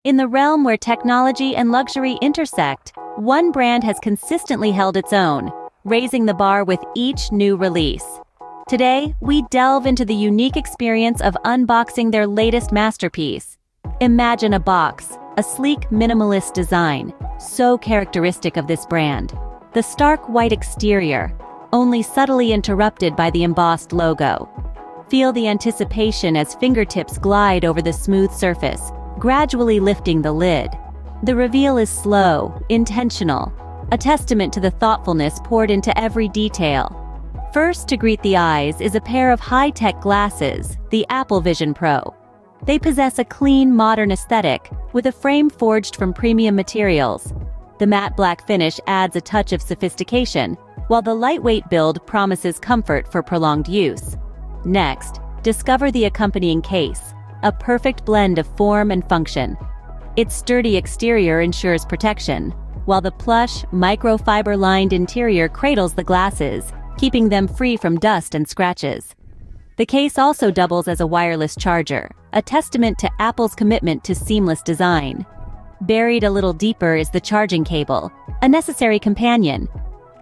In the realm where technology and luxury intersect, one brand has consistently held its own, raising the bar with each new release. Today, we delve into the unique experience of unboxing their latest masterpiece. Imagine a box, a sleek minimalist design, so characteristic of this brand. The stark white exterior, only subtly interrupted by the embossed logo. Feel the anticipation as fingertips glide over the smooth surface, gradually lifting the lid. The reveal is slow, intentional, a testament to the thoughtfulness poured into every detail. First to greet the eyes is a pair of high-tech glasses, the Apple Vision Pro. They possess a clean, modern aesthetic, with a frame forged from premium materials. The matte black finish adds a touch of sophistication, while the lightweight build promises comfort for prolonged use. Next, discover the accompanying case, a perfect blend of form and function. Its sturdy exterior ensures protection, while the plush, microfiber-lined interior cradles the glasses, keeping them free from dust and scratches. The case also doubles as a wireless charger, a testament to Apple's commitment to seamless design. Buried a little deeper is the charging cable, a necessary companion.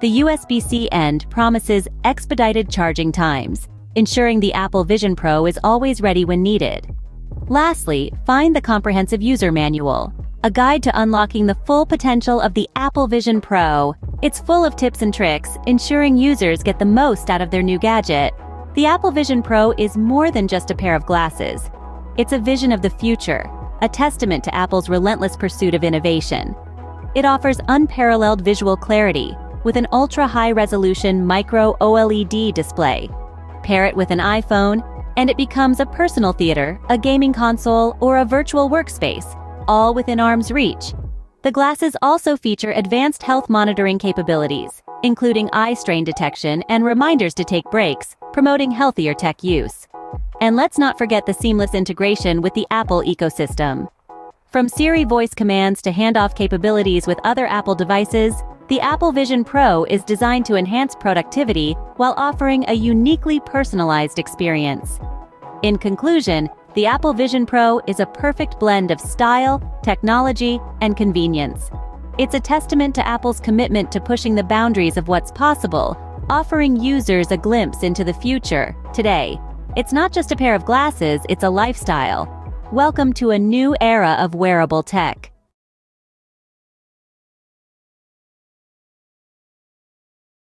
The USB-C end promises expedited charging times, ensuring the Apple Vision Pro is always ready when needed. Lastly, find the comprehensive user manual, a guide to unlocking the full potential of the Apple Vision Pro. It's full of tips and tricks, ensuring users get the most out of their new gadget. The Apple Vision Pro is more than just a pair of glasses. It's a vision of the future, a testament to Apple's relentless pursuit of innovation. It offers unparalleled visual clarity, with an ultra-high-resolution micro OLED display. Pair it with an iPhone, and it becomes a personal theater, a gaming console, or a virtual workspace, all within arm's reach. The glasses also feature advanced health monitoring capabilities, including eye strain detection and reminders to take breaks, promoting healthier tech use. And let's not forget the seamless integration with the Apple ecosystem. From Siri voice commands to handoff capabilities with other Apple devices, the Apple Vision Pro is designed to enhance productivity while offering a uniquely personalized experience. In conclusion, the Apple Vision Pro is a perfect blend of style, technology, and convenience. It's a testament to Apple's commitment to pushing the boundaries of what's possible, offering users a glimpse into the future. Today, it's not just a pair of glasses, it's a lifestyle. Welcome to a new era of wearable tech.